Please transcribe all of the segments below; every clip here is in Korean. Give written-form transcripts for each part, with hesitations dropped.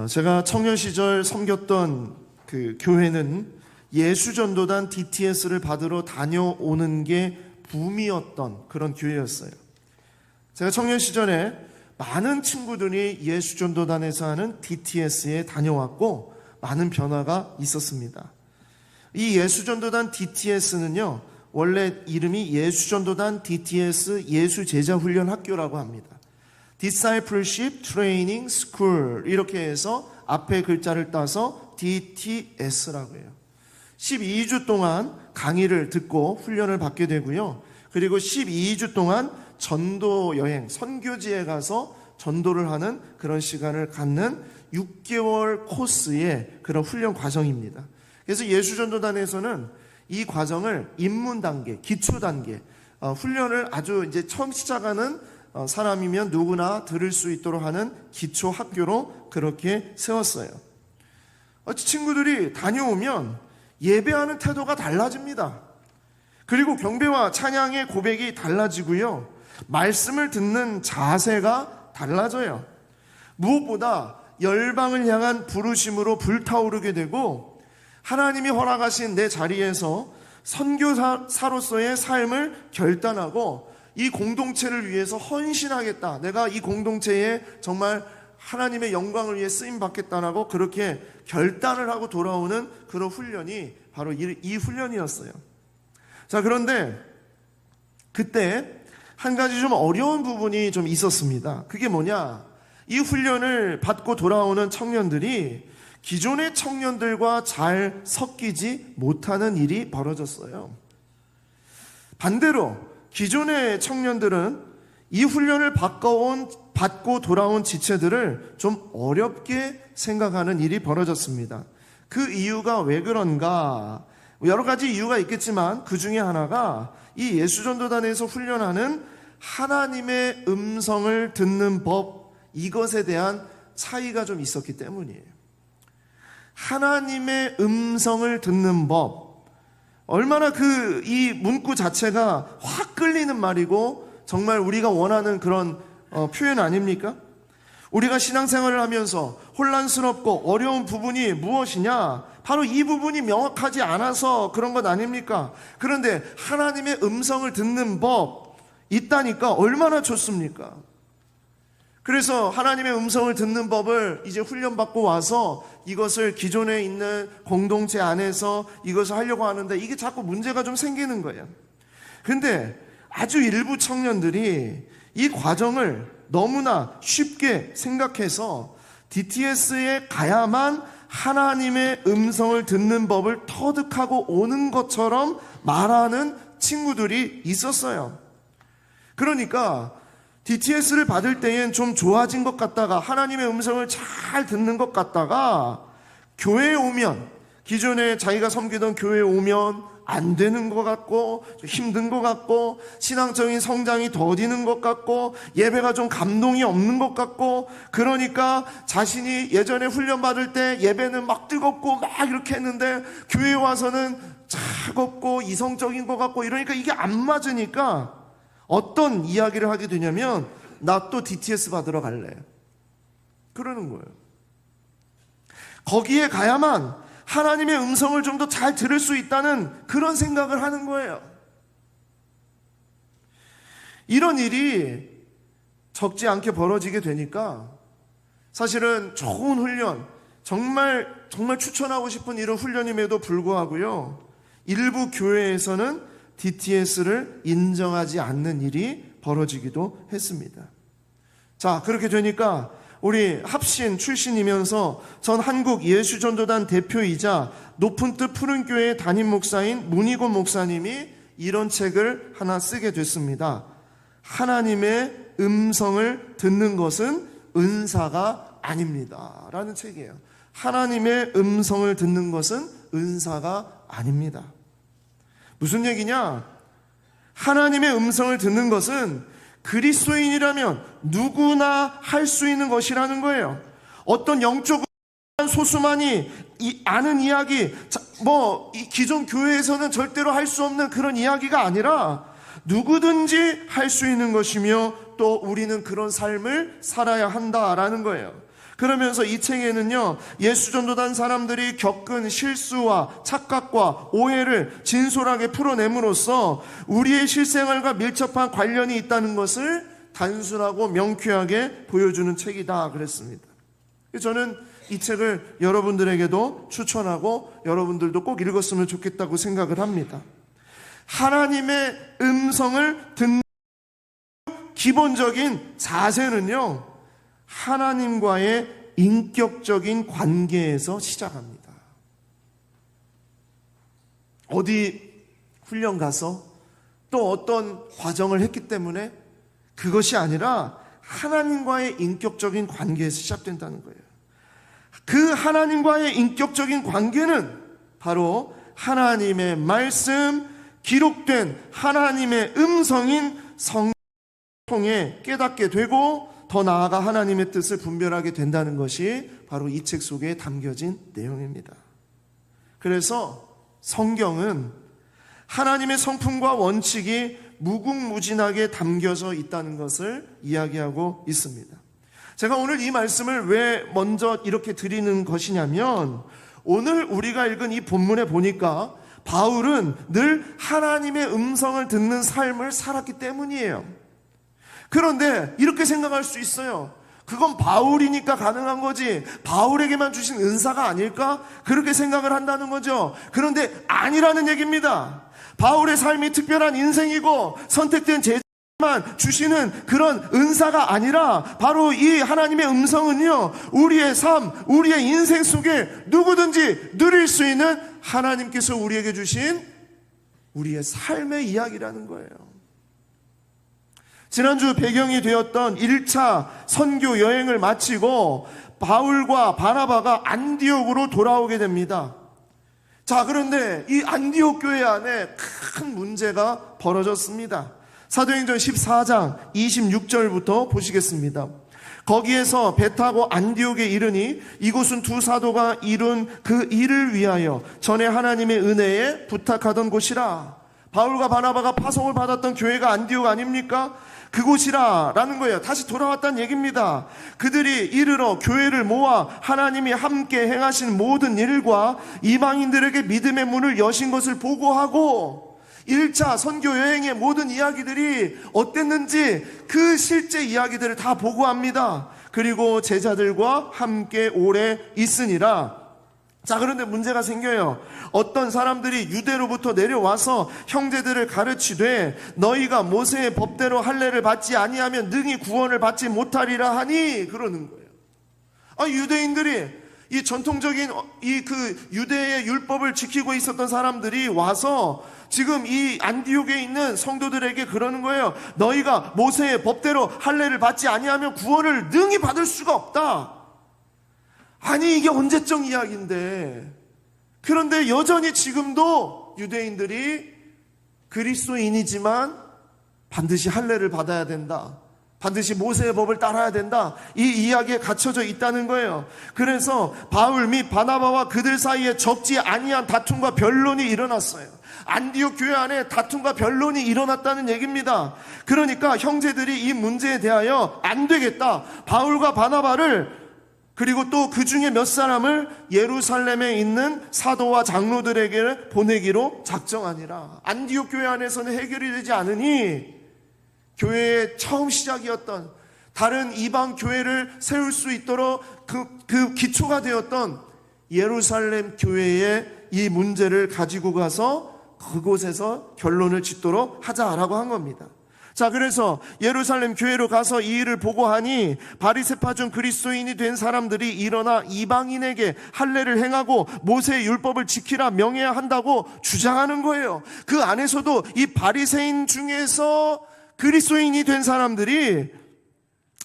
제가 청년 시절 섬겼던 그 교회는 예수전도단 DTS를 받으러 다녀오는 게 붐이었던 그런 교회였어요. 제가 청년 시절에 많은 친구들이 예수전도단에서 하는 DTS에 다녀왔고 많은 변화가 있었습니다. 이 예수전도단 DTS는요, 원래 이름이 예수전도단 DTS 예수제자훈련학교라고 합니다. Discipleship Training School, 이렇게 해서 앞에 글자를 따서 DTS라고 해요. 12주 동안 강의를 듣고 훈련을 받게 되고요. 그리고 12주 동안 전도 여행, 선교지에 가서 전도를 하는 그런 시간을 갖는 6개월 코스의 그런 훈련 과정입니다. 그래서 예수전도단에서는 이 과정을 입문 단계, 기초 단계, 훈련을 아주 이제 처음 시작하는 사람이면 누구나 들을 수 있도록 하는 기초 학교로 그렇게 세웠어요. 친구들이 다녀오면 예배하는 태도가 달라집니다. 그리고 경배와 찬양의 고백이 달라지고요. 말씀을 듣는 자세가 달라져요. 무엇보다 열방을 향한 부르심으로 불타오르게 되고 하나님이 허락하신 내 자리에서 선교사로서의 삶을 결단하고 이 공동체를 위해서 헌신하겠다. 내가 이 공동체에 정말 하나님의 영광을 위해 쓰임받겠다라고 그렇게 결단을 하고 돌아오는 그런 훈련이 바로 이 훈련이었어요. 자, 그런데 그때 한 가지 좀 어려운 부분이 좀 있었습니다. 그게 뭐냐? 이 훈련을 받고 돌아오는 청년들이 기존의 청년들과 잘 섞이지 못하는 일이 벌어졌어요. 반대로 기존의 청년들은 이 훈련을 받고 돌아온 지체들을 좀 어렵게 생각하는 일이 벌어졌습니다. 그 이유가 왜 그런가? 여러 가지 이유가 있겠지만 그 중에 하나가 이 예수전도단에서 훈련하는 하나님의 음성을 듣는 법, 이것에 대한 차이가 좀 있었기 때문이에요. 하나님의 음성을 듣는 법, 얼마나 이 문구 자체가 확 끌리는 말이고 정말 우리가 원하는 그런 표현 아닙니까? 우리가 신앙생활을 하면서 혼란스럽고 어려운 부분이 무엇이냐? 바로 이 부분이 명확하지 않아서 그런 것 아닙니까? 그런데 하나님의 음성을 듣는 법 있다니까 얼마나 좋습니까? 그래서 하나님의 음성을 듣는 법을 이제 훈련받고 와서 이것을 기존에 있는 공동체 안에서 이것을 하려고 하는데 이게 자꾸 문제가 좀 생기는 거예요. 근데 아주 일부 청년들이 이 과정을 너무나 쉽게 생각해서 DTS에 가야만 하나님의 음성을 듣는 법을 터득하고 오는 것처럼 말하는 친구들이 있었어요. 그러니까 DTS를 받을 때엔 좀 좋아진 것 같다가 하나님의 음성을 잘 듣는 것 같다가 교회에 오면, 기존에 자기가 섬기던 교회에 오면 안 되는 것 같고 힘든 것 같고 신앙적인 성장이 더디는 것 같고 예배가 좀 감동이 없는 것 같고, 그러니까 자신이 예전에 훈련받을 때 예배는 막 뜨겁고 막 이렇게 했는데 교회에 와서는 차갑고 이성적인 것 같고 이러니까 이게 안 맞으니까 어떤 이야기를 하게 되냐면 나 또 DTS 받으러 갈래, 그러는 거예요. 거기에 가야만 하나님의 음성을 좀 더 잘 들을 수 있다는 그런 생각을 하는 거예요. 이런 일이 적지 않게 벌어지게 되니까 사실은 좋은 훈련, 정말 추천하고 싶은 이런 훈련임에도 불구하고요, 일부 교회에서는 DTS를 인정하지 않는 일이 벌어지기도 했습니다. 자, 그렇게 되니까 우리 합신 출신이면서 전 한국 예수전도단 대표이자 높은 뜻 푸른교회 담임 목사인 문희곤 목사님이 이런 책을 하나 쓰게 됐습니다. 하나님의 음성을 듣는 것은 은사가 아닙니다 라는 책이에요. 하나님의 음성을 듣는 것은 은사가 아닙니다. 무슨 얘기냐? 하나님의 음성을 듣는 것은 그리스도인이라면 누구나 할 수 있는 것이라는 거예요. 어떤 영적으로 소수만이 아는 이야기, 이 기존 교회에서는 절대로 할 수 없는 그런 이야기가 아니라 누구든지 할 수 있는 것이며 또 우리는 그런 삶을 살아야 한다라는 거예요. 그러면서 이 책에는요, 예수전도단 사람들이 겪은 실수와 착각과 오해를 진솔하게 풀어냄으로써 우리의 실생활과 밀접한 관련이 있다는 것을 단순하고 명쾌하게 보여주는 책이다 그랬습니다. 저는 이 책을 여러분들에게도 추천하고 여러분들도 꼭 읽었으면 좋겠다고 생각을 합니다. 하나님의 음성을 듣는 기본적인 자세는요, 하나님과의 인격적인 관계에서 시작합니다. 어디 훈련 가서 또 어떤 과정을 했기 때문에 그것이 아니라 하나님과의 인격적인 관계에서 시작된다는 거예요. 그 하나님과의 인격적인 관계는 바로 하나님의 말씀, 기록된 하나님의 음성인 성경을 통해 깨닫게 되고 더 나아가 하나님의 뜻을 분별하게 된다는 것이 바로 이 책 속에 담겨진 내용입니다. 그래서 성경은 하나님의 성품과 원칙이 무궁무진하게 담겨져 있다는 것을 이야기하고 있습니다. 제가 오늘 이 말씀을 왜 먼저 이렇게 드리는 것이냐면, 오늘 우리가 읽은 이 본문에 보니까 바울은 늘 하나님의 음성을 듣는 삶을 살았기 때문이에요. 그런데 이렇게 생각할 수 있어요. 그건 바울이니까 가능한 거지, 바울에게만 주신 은사가 아닐까? 그렇게 생각을 한다는 거죠. 그런데 아니라는 얘기입니다. 바울의 삶이 특별한 인생이고 선택된 제자만 주시는 그런 은사가 아니라 바로 이 하나님의 음성은요, 우리의 삶, 우리의 인생 속에 누구든지 누릴 수 있는 하나님께서 우리에게 주신 우리의 삶의 이야기라는 거예요. 지난주 배경이 되었던 1차 선교 여행을 마치고 바울과 바나바가 안디옥으로 돌아오게 됩니다. 자, 그런데 이 안디옥 교회 안에 큰 문제가 벌어졌습니다. 사도행전 14장 26절부터 보시겠습니다. 거기에서 배 타고 안디옥에 이르니 이곳은 두 사도가 이룬 그 일을 위하여 전에 하나님의 은혜에 부탁하던 곳이라. 바울과 바나바가 파송을 받았던 교회가 안디옥 아닙니까? 그곳이라 라는 거예요. 다시 돌아왔다는 얘기입니다. 그들이 이르러 교회를 모아 하나님이 함께 행하신 모든 일과 이방인들에게 믿음의 문을 여신 것을 보고하고 1차 선교 여행의 모든 이야기들이 어땠는지 그 실제 이야기들을 다 보고합니다. 그리고 제자들과 함께 오래 있으니라. 자, 그런데 문제가 생겨요. 어떤 사람들이 유대로부터 내려와서 형제들을 가르치되 너희가 모세의 법대로 할례를 받지 아니하면 능히 구원을 받지 못하리라 하니, 그러는 거예요. 유대인들이 이 전통적인 그 유대의 율법을 지키고 있었던 사람들이 와서 지금 이 안디옥에 있는 성도들에게 그러는 거예요. 너희가 모세의 법대로 할례를 받지 아니하면 구원을 능히 받을 수가 없다. 아니, 이게 언제적 이야기인데. 그런데 여전히 지금도 유대인들이 그리스도인이지만 반드시 할례를 받아야 된다, 반드시 모세의 법을 따라야 된다, 이 이야기에 갇혀져 있다는 거예요. 그래서 바울 및 바나바와 그들 사이에 적지 아니한 다툼과 변론이 일어났어요. 안디옥 교회 안에 다툼과 변론이 일어났다는 얘기입니다. 그러니까 형제들이 이 문제에 대하여 안 되겠다, 바울과 바나바를 그리고 또 그 중에 몇 사람을 예루살렘에 있는 사도와 장로들에게 보내기로 작정하니라. 안디옥 교회 안에서는 해결이 되지 않으니 교회의 처음 시작이었던, 다른 이방 교회를 세울 수 있도록 그 기초가 되었던 예루살렘 교회의 이 문제를 가지고 가서 그곳에서 결론을 짓도록 하자라고 한 겁니다. 자, 그래서 예루살렘 교회로 가서 이 일을 보고하니 바리새파 중 그리스도인이 된 사람들이 일어나 이방인에게 할례를 행하고 모세의 율법을 지키라 명해야 한다고 주장하는 거예요. 그 안에서도 이 바리새인 중에서 그리스도인이 된 사람들이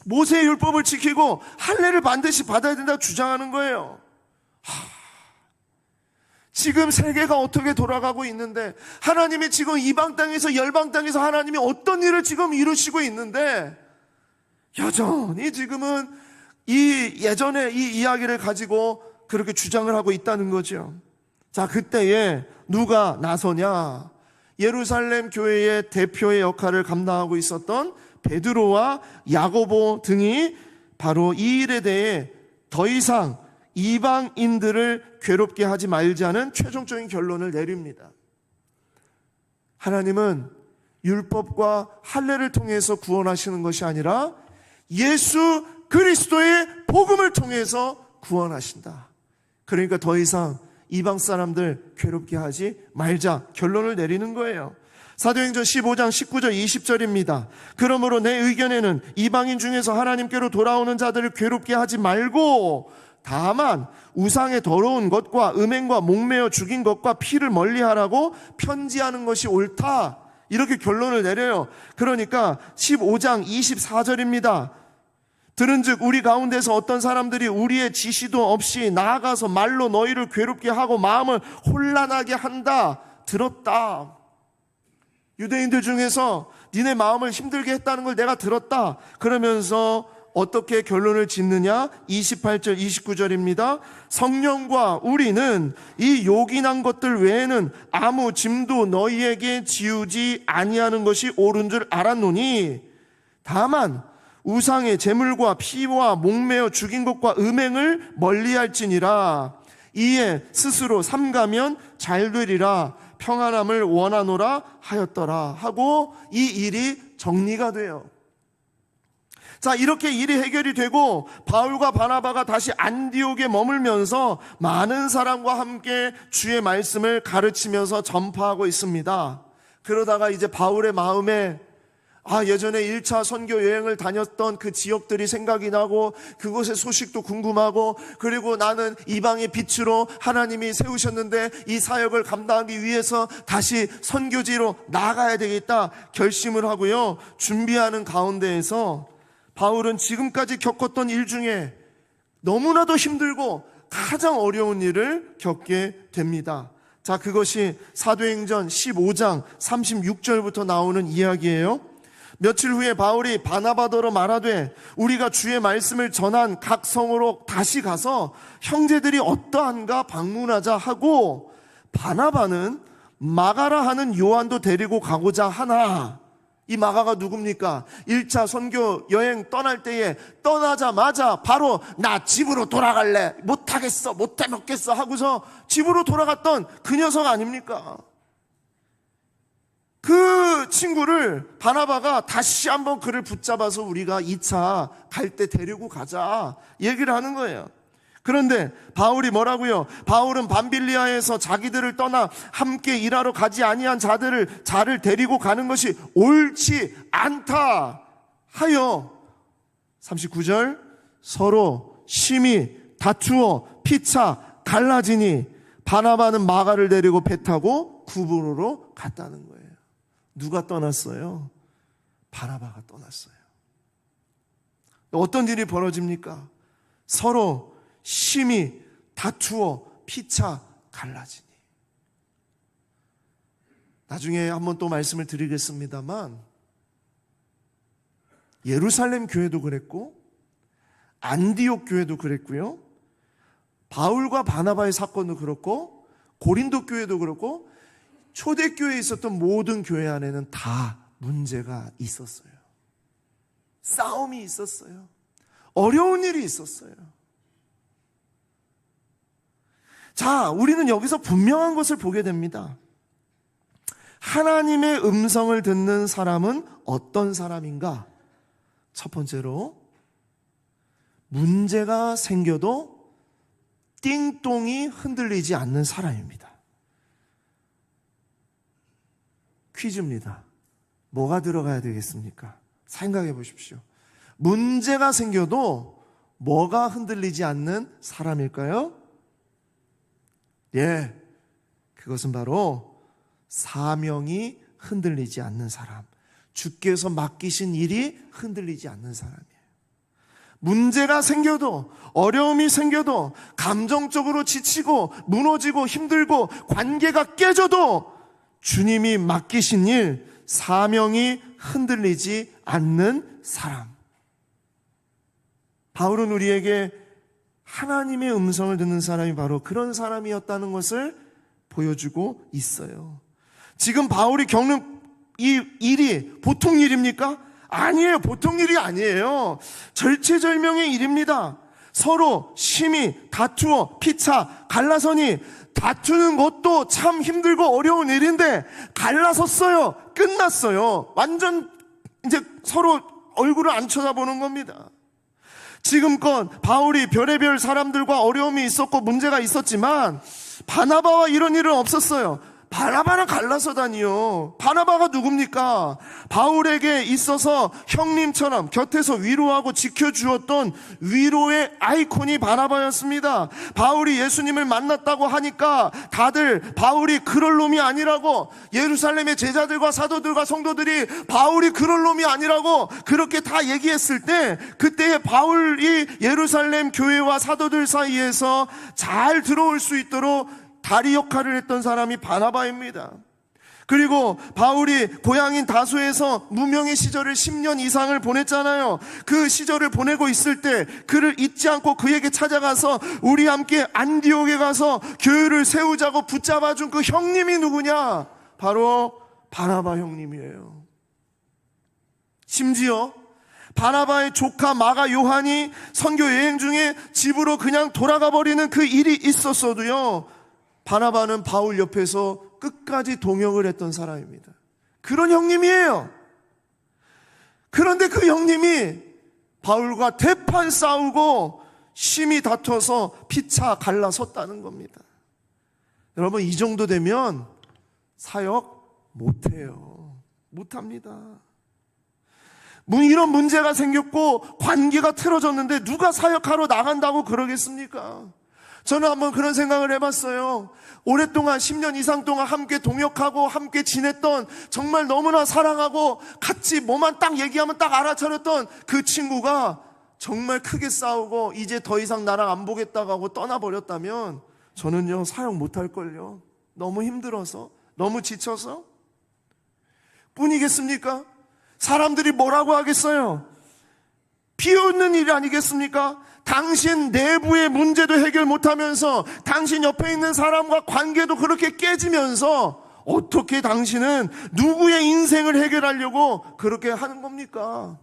모세의 율법을 지키고 할례를 반드시 받아야 된다고 주장하는 거예요. 지금 세계가 어떻게 돌아가고 있는데, 하나님이 지금 이방 땅에서 열방 땅에서 하나님이 어떤 일을 지금 이루시고 있는데 여전히 지금은 이 예전에 이 이야기를 가지고 그렇게 주장을 하고 있다는 거죠. 자, 그때에 누가 나서냐? 예루살렘 교회의 대표의 역할을 감당하고 있었던 베드로와 야고보 등이 바로 이 일에 대해 더 이상 이방인들을 괴롭게 하지 말자는 최종적인 결론을 내립니다. 하나님은 율법과 할례를 통해서 구원하시는 것이 아니라 예수 그리스도의 복음을 통해서 구원하신다. 그러니까 더 이상 이방 사람들 괴롭게 하지 말자 결론을 내리는 거예요. 사도행전 15장 19절 20절입니다. 그러므로 내 의견에는 이방인 중에서 하나님께로 돌아오는 자들을 괴롭게 하지 말고 다만 우상의 더러운 것과 음행과 목매어 죽인 것과 피를 멀리하라고 편지하는 것이 옳다. 이렇게 결론을 내려요. 그러니까 15장 24절입니다. 들은즉 우리 가운데서 어떤 사람들이 우리의 지시도 없이 나아가서 말로 너희를 괴롭게 하고 마음을 혼란하게 한다. 들었다. 유대인들 중에서 니네 마음을 힘들게 했다는 걸 내가 들었다. 그러면서 어떻게 결론을 짓느냐? 28절 29절입니다. 성령과 우리는 이 요긴한 것들 외에는 아무 짐도 너희에게 지우지 아니하는 것이 옳은 줄 알았노니 다만 우상의 제물과 피와 목매어 죽인 것과 음행을 멀리할지니라. 이에 스스로 삼가면 잘 되리라. 평안함을 원하노라 하였더라 하고 이 일이 정리가 돼요. 자, 이렇게 일이 해결이 되고 바울과 바나바가 다시 안디옥에 머물면서 많은 사람과 함께 주의 말씀을 가르치면서 전파하고 있습니다. 그러다가 이제 바울의 마음에 예전에 1차 선교 여행을 다녔던 그 지역들이 생각이 나고 그곳의 소식도 궁금하고 그리고 나는 이방의 빛으로 하나님이 세우셨는데 이 사역을 감당하기 위해서 다시 선교지로 나가야 되겠다 결심을 하고요. 준비하는 가운데에서 바울은 지금까지 겪었던 일 중에 너무나도 힘들고 가장 어려운 일을 겪게 됩니다. 자, 그것이 사도행전 15장 36절부터 나오는 이야기예요. 며칠 후에 바울이 바나바더러 말하되 우리가 주의 말씀을 전한 각 성으로 다시 가서 형제들이 어떠한가 방문하자 하고 바나바는 마가라 하는 요한도 데리고 가고자 하나. 이 마가가 누굽니까? 1차 선교 여행 떠날 때에 떠나자마자 바로 나 집으로 돌아갈래. 못하겠어. 못해 먹겠어 하고서 집으로 돌아갔던 그 녀석 아닙니까? 그 친구를 바나바가 다시 한번 그를 붙잡아서 우리가 2차 갈 때 데리고 가자 얘기를 하는 거예요. 그런데 바울이 뭐라고요? 바울은 밤빌리아에서 자기들을 떠나 함께 일하러 가지 아니한 자를 데리고 가는 것이 옳지 않다 하여 39절 서로 심히 다투어 피차 갈라지니 바나바는 마가를 데리고 배 타고 구브로로 갔다는 거예요. 누가 떠났어요? 바나바가 떠났어요. 어떤 일이 벌어집니까? 서로 심히 다투어 피차 갈라지니. 나중에 한번 또 말씀을 드리겠습니다만 예루살렘 교회도 그랬고 안디옥 교회도 그랬고요. 바울과 바나바의 사건도 그렇고 고린도 교회도 그렇고 초대교회에 있었던 모든 교회 안에는 다 문제가 있었어요. 싸움이 있었어요. 어려운 일이 있었어요. 자, 우리는 여기서 분명한 것을 보게 됩니다. 하나님의 음성을 듣는 사람은 어떤 사람인가? 첫 번째로 문제가 생겨도 띵똥이 흔들리지 않는 사람입니다. 퀴즈입니다. 뭐가 들어가야 되겠습니까? 생각해 보십시오. 문제가 생겨도 뭐가 흔들리지 않는 사람일까요? 예, 그것은 바로 사명이 흔들리지 않는 사람. 주께서 맡기신 일이 흔들리지 않는 사람이에요. 문제가 생겨도 어려움이 생겨도 감정적으로 지치고 무너지고 힘들고 관계가 깨져도 주님이 맡기신 일, 사명이 흔들리지 않는 사람. 바울은 우리에게 하나님의 음성을 듣는 사람이 바로 그런 사람이었다는 것을 보여주고 있어요. 지금 바울이 겪는 이 일이 보통 일입니까? 아니에요. 보통 일이 아니에요. 절체절명의 일입니다. 서로 심히 다투어 피차 갈라서니, 다투는 것도 참 힘들고 어려운 일인데 갈라섰어요. 끝났어요. 완전 이제 서로 얼굴을 안 쳐다보는 겁니다. 지금껏 바울이 별의별 사람들과 어려움이 있었고 문제가 있었지만 바나바와 이런 일은 없었어요. 바나바는 갈라서다니요. 바나바가 누굽니까? 바울에게 있어서 형님처럼 곁에서 위로하고 지켜주었던 위로의 아이콘이 바나바였습니다. 바울이 예수님을 만났다고 하니까 다들 바울이 그럴 놈이 아니라고, 예루살렘의 제자들과 사도들과 성도들이 바울이 그럴 놈이 아니라고 그렇게 다 얘기했을 때, 그때에 바울이 예루살렘 교회와 사도들 사이에서 잘 들어올 수 있도록 다리 역할을 했던 사람이 바나바입니다. 그리고 바울이 고향인 다소에서 무명의 시절을 10년 이상을 보냈잖아요. 그 시절을 보내고 있을 때 그를 잊지 않고 그에게 찾아가서 우리 함께 안디옥에 가서 교회를 세우자고 붙잡아준 그 형님이 누구냐? 바로 바나바 형님이에요. 심지어 바나바의 조카 마가 요한이 선교 여행 중에 집으로 그냥 돌아가 버리는 그 일이 있었어도요, 바나바는 바울 옆에서 끝까지 동역을 했던 사람입니다. 그런 형님이에요. 그런데 그 형님이 바울과 대판 싸우고 심히 다퉈서 피차 갈라섰다는 겁니다. 여러분, 이 정도 되면 사역 못해요. 못합니다. 이런 문제가 생겼고 관계가 틀어졌는데 누가 사역하러 나간다고 그러겠습니까? 저는 한번 그런 생각을 해봤어요. 오랫동안 10년 이상 동안 함께 동역하고 함께 지냈던, 정말 너무나 사랑하고 같이 뭐만 딱 얘기하면 딱 알아차렸던 그 친구가 정말 크게 싸우고 이제 더 이상 나랑 안 보겠다고 하고 떠나버렸다면 저는요, 사역 못할걸요. 너무 힘들어서, 너무 지쳐서. 뿐이겠습니까? 사람들이 뭐라고 하겠어요? 비웃는 일 아니겠습니까? 당신 내부의 문제도 해결 못하면서 당신 옆에 있는 사람과 관계도 그렇게 깨지면서 어떻게 당신은 누구의 인생을 해결하려고 그렇게 하는 겁니까?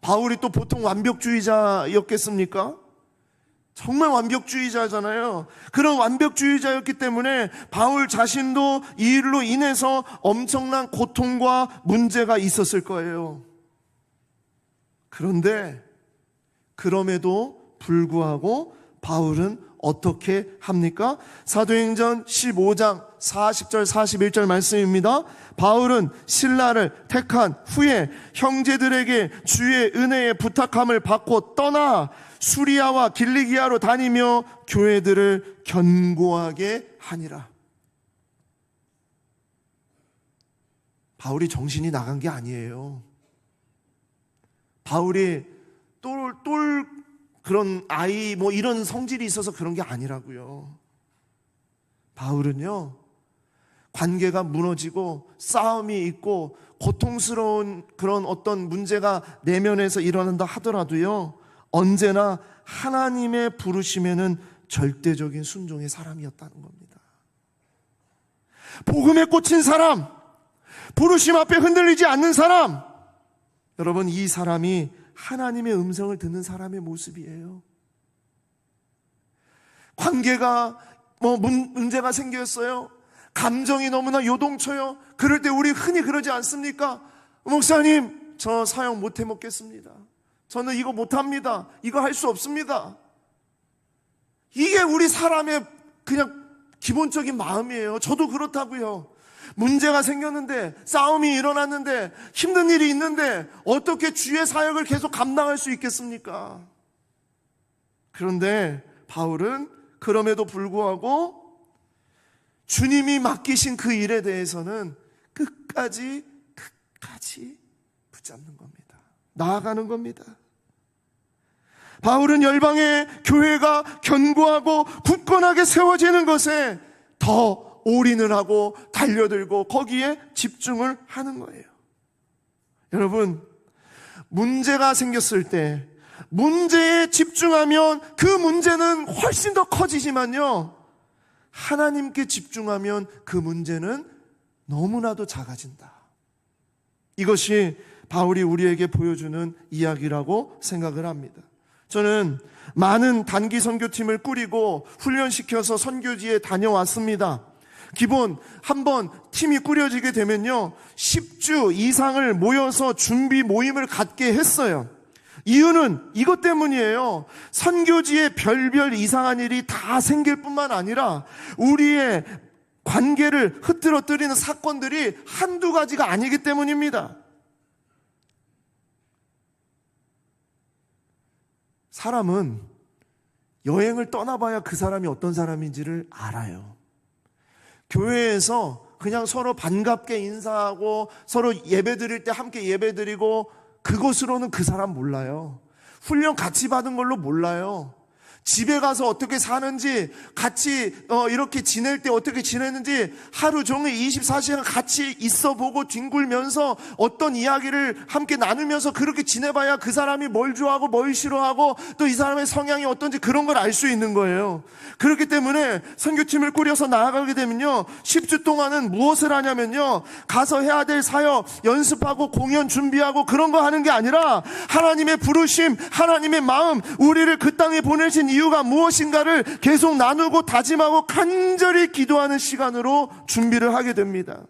바울이 또 보통 완벽주의자였겠습니까? 정말 완벽주의자잖아요. 그런 완벽주의자였기 때문에 바울 자신도 이 일로 인해서 엄청난 고통과 문제가 있었을 거예요. 그런데 그럼에도 불구하고 바울은 어떻게 합니까? 사도행전 15장 40절 41절 말씀입니다. 바울은 신라를 택한 후에 형제들에게 주의 은혜에 부탁함을 받고 떠나 수리아와 길리기아로 다니며 교회들을 견고하게 하니라. 바울이 정신이 나간 게 아니에요. 바울이 똘 그런 아이 이런 성질이 있어서 그런 게 아니라고요. 바울은요, 관계가 무너지고 싸움이 있고 고통스러운 그런 어떤 문제가 내면에서 일어난다 하더라도요, 언제나 하나님의 부르심에는 절대적인 순종의 사람이었다는 겁니다. 복음에 꽂힌 사람, 부르심 앞에 흔들리지 않는 사람, 여러분, 이 사람이 하나님의 음성을 듣는 사람의 모습이에요. 관계가 문제가 생겼어요. 감정이 너무나 요동쳐요. 그럴 때 우리 흔히 그러지 않습니까? 목사님, 저 사역 못 해먹겠습니다. 저는 이거 못합니다. 이거 할 수 없습니다. 이게 우리 사람의 그냥 기본적인 마음이에요. 저도 그렇다고요. 문제가 생겼는데, 싸움이 일어났는데, 힘든 일이 있는데 어떻게 주의 사역을 계속 감당할 수 있겠습니까? 그런데 바울은 그럼에도 불구하고 주님이 맡기신 그 일에 대해서는 끝까지 붙잡는 겁니다. 나아가는 겁니다. 바울은 열방의 교회가 견고하고 굳건하게 세워지는 것에 더 올인을 하고 달려들고 거기에 집중을 하는 거예요. 여러분, 문제가 생겼을 때 문제에 집중하면 그 문제는 훨씬 더 커지지만요, 하나님께 집중하면 그 문제는 너무나도 작아진다. 이것이 바울이 우리에게 보여주는 이야기라고 생각을 합니다. 저는 많은 단기 선교팀을 꾸리고 훈련시켜서 선교지에 다녀왔습니다. 기본 한번 팀이 꾸려지게 되면요, 10주 이상을 모여서 준비 모임을 갖게 했어요. 이유는 이것 때문이에요. 선교지에 별별 이상한 일이 다 생길 뿐만 아니라 우리의 관계를 흐트러뜨리는 사건들이 한두 가지가 아니기 때문입니다. 사람은 여행을 떠나봐야 그 사람이 어떤 사람인지를 알아요. 교회에서 그냥 서로 반갑게 인사하고 서로 예배 드릴 때 함께 예배 드리고 그것으로는 그 사람 몰라요. 훈련 같이 받은 걸로 몰라요. 집에 가서 어떻게 사는지, 같이 이렇게 지낼 때 어떻게 지내는지 하루 종일 24시간 같이 있어보고 뒹굴면서 어떤 이야기를 함께 나누면서 그렇게 지내봐야 그 사람이 뭘 좋아하고 뭘 싫어하고 또 이 사람의 성향이 어떤지 그런 걸 알 수 있는 거예요. 그렇기 때문에 선교팀을 꾸려서 나아가게 되면요, 10주 동안은 무엇을 하냐면요, 가서 해야 될 사역 연습하고 공연 준비하고 그런 거 하는 게 아니라 하나님의 부르심, 하나님의 마음, 우리를 그 땅에 보내신 이유가 무엇인가를 계속 나누고 다짐하고 간절히 기도하는 시간으로 준비를 하게 됩니다.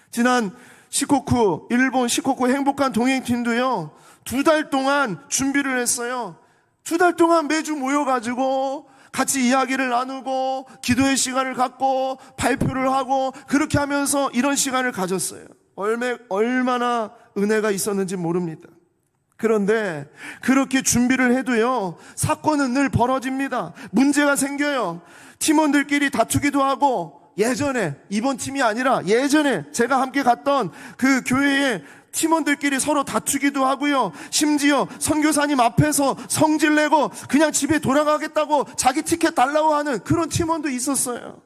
지난 시코쿠, 일본 시코쿠 행복한 동행팀도요, 2달 동안 준비를 했어요. 2달 동안 매주 모여가지고 같이 이야기를 나누고 기도의 시간을 갖고 발표를 하고 그렇게 하면서 이런 시간을 가졌어요. 얼마나 은혜가 있었는지 모릅니다. 그런데 그렇게 준비를 해도요, 사건은 늘 벌어집니다. 문제가 생겨요. 팀원들끼리 다투기도 하고, 예전에, 이번 팀이 아니라 예전에 제가 함께 갔던 그 교회에 팀원들끼리 서로 다투기도 하고요, 심지어 선교사님 앞에서 성질내고 그냥 집에 돌아가겠다고 자기 티켓 달라고 하는 그런 팀원도 있었어요.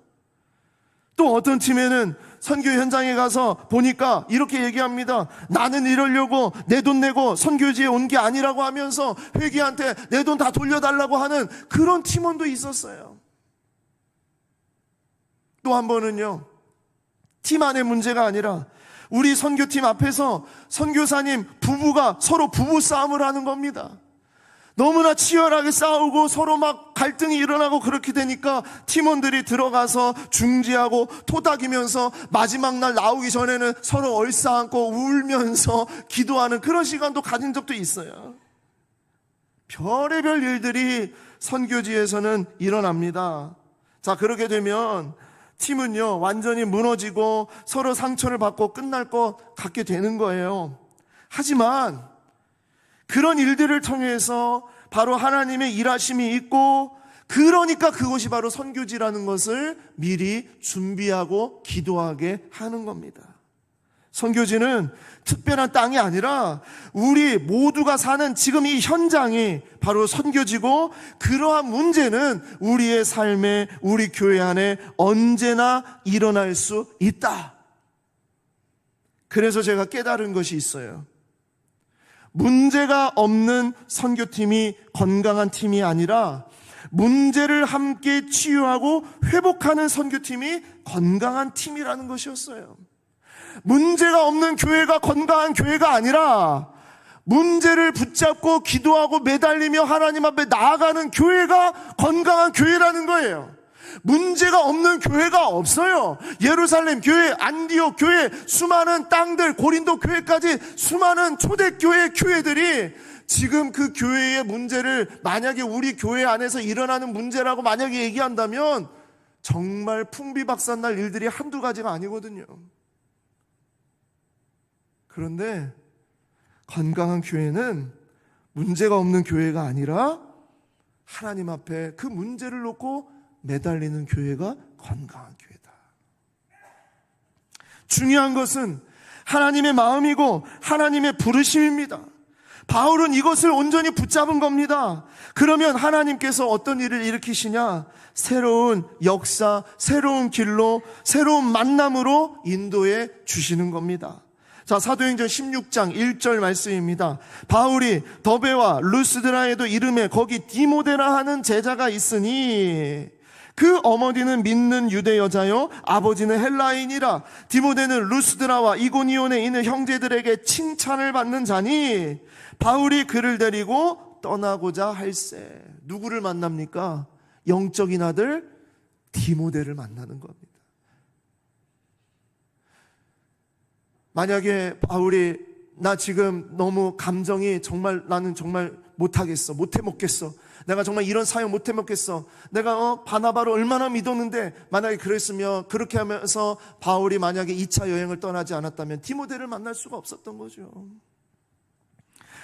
또 어떤 팀에는 선교 현장에 가서 보니까 이렇게 얘기합니다. 나는 이러려고 내 돈 내고 선교지에 온 게 아니라고 하면서 회계한테 내 돈 다 돌려달라고 하는 그런 팀원도 있었어요. 또 한 번은요, 팀 안의 문제가 아니라 우리 선교팀 앞에서 선교사님 부부가 서로 부부싸움을 하는 겁니다. 너무나 치열하게 싸우고 서로 막 갈등이 일어나고 그렇게 되니까 팀원들이 들어가서 중지하고 토닥이면서 마지막 날 나오기 전에는 서로 얼싸안고 울면서 기도하는 그런 시간도 가진 적도 있어요. 별의별 일들이 선교지에서는 일어납니다. 자, 그렇게 되면 팀은요, 완전히 무너지고 서로 상처를 받고 끝날 것 같게 되는 거예요. 하지만 그런 일들을 통해서 바로 하나님의 일하심이 있고, 그러니까 그것이 바로 선교지라는 것을 미리 준비하고 기도하게 하는 겁니다. 선교지는 특별한 땅이 아니라 우리 모두가 사는 지금 이 현장이 바로 선교지고, 그러한 문제는 우리의 삶에, 우리 교회 안에 언제나 일어날 수 있다. 그래서 제가 깨달은 것이 있어요. 문제가 없는 선교팀이 건강한 팀이 아니라 문제를 함께 치유하고 회복하는 선교팀이 건강한 팀이라는 것이었어요. 문제가 없는 교회가 건강한 교회가 아니라 문제를 붙잡고 기도하고 매달리며 하나님 앞에 나아가는 교회가 건강한 교회라는 거예요. 문제가 없는 교회가 없어요. 예루살렘 교회, 안디옥 교회, 수많은 땅들, 고린도 교회까지 수많은 초대교회 교회들이 지금 그 교회의 문제를 만약에 우리 교회 안에서 일어나는 문제라고 만약에 얘기한다면 정말 풍비박산날 일들이 한두 가지가 아니거든요. 그런데 건강한 교회는 문제가 없는 교회가 아니라 하나님 앞에 그 문제를 놓고 매달리는 교회가 건강한 교회다. 중요한 것은 하나님의 마음이고 하나님의 부르심입니다. 바울은 이것을 온전히 붙잡은 겁니다. 그러면 하나님께서 어떤 일을 일으키시냐? 새로운 역사, 새로운 길로, 새로운 만남으로 인도해 주시는 겁니다. 자, 사도행전 16장 1절 말씀입니다. 바울이 더베와 루스드라에도 이름에 거기 디모데라 하는 제자가 있으니 그 어머니는 믿는 유대 여자요 아버지는 헬라인이라. 디모데는 루스드라와 이고니온에 있는 형제들에게 칭찬을 받는 자니 바울이 그를 데리고 떠나고자 할세. 누구를 만납니까? 영적인 아들 디모데를 만나는 겁니다. 만약에 바울이 나 지금 너무 감정이 정말 나는 정말 못하겠어, 못해 먹겠어, 내가 정말 이런 사역 못해 먹겠어, 내가 바나바를 얼마나 믿었는데, 만약에 그랬으면, 그렇게 하면서 바울이 만약에 2차 여행을 떠나지 않았다면 디모데를 만날 수가 없었던 거죠.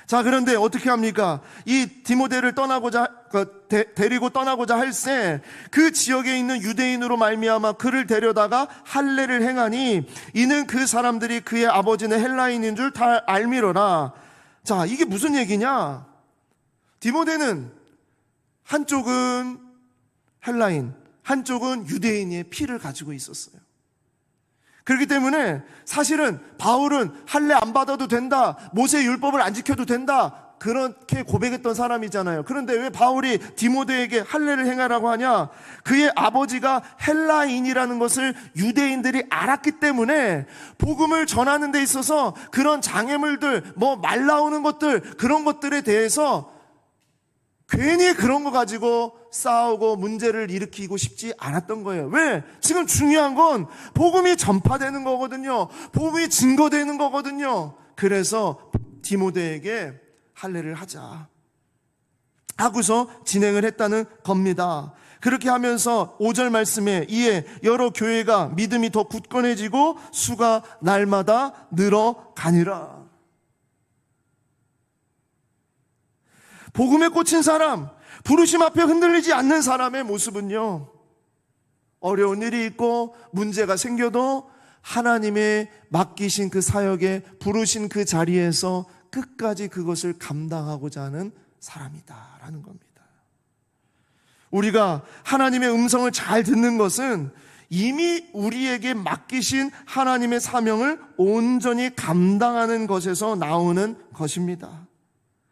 자, 그런데 어떻게 합니까? 이 디모데를 데리고 떠나고자 할세 그 지역에 있는 유대인으로 말미암아 그를 데려다가 할례를 행하니 이는 그 사람들이 그의 아버지는 헬라인인 줄 다 알미러라. 자, 이게 무슨 얘기냐? 디모데는 한쪽은 헬라인, 한쪽은 유대인의 피를 가지고 있었어요. 그렇기 때문에 사실은 바울은 할례 안 받아도 된다, 모세 율법을 안 지켜도 된다, 그렇게 고백했던 사람이잖아요. 그런데 왜 바울이 디모데에게 할례를 행하라고 하냐? 그의 아버지가 헬라인이라는 것을 유대인들이 알았기 때문에 복음을 전하는 데 있어서 그런 장애물들, 말 나오는 것들, 그런 것들에 대해서 괜히 그런 거 가지고 싸우고 문제를 일으키고 싶지 않았던 거예요. 왜? 지금 중요한 건 복음이 전파되는 거거든요. 복음이 증거되는 거거든요. 그래서 디모데에게 할례를 하자 하고서 진행을 했다는 겁니다. 그렇게 하면서 5절 말씀에 이에 여러 교회가 믿음이 더 굳건해지고 수가 날마다 늘어가니라. 복음에 꽂힌 사람, 부르심 앞에 흔들리지 않는 사람의 모습은요, 어려운 일이 있고 문제가 생겨도 하나님의 맡기신 그 사역에 부르신 그 자리에서 끝까지 그것을 감당하고자 하는 사람이다라는 겁니다. 우리가 하나님의 음성을 잘 듣는 것은 이미 우리에게 맡기신 하나님의 사명을 온전히 감당하는 것에서 나오는 것입니다.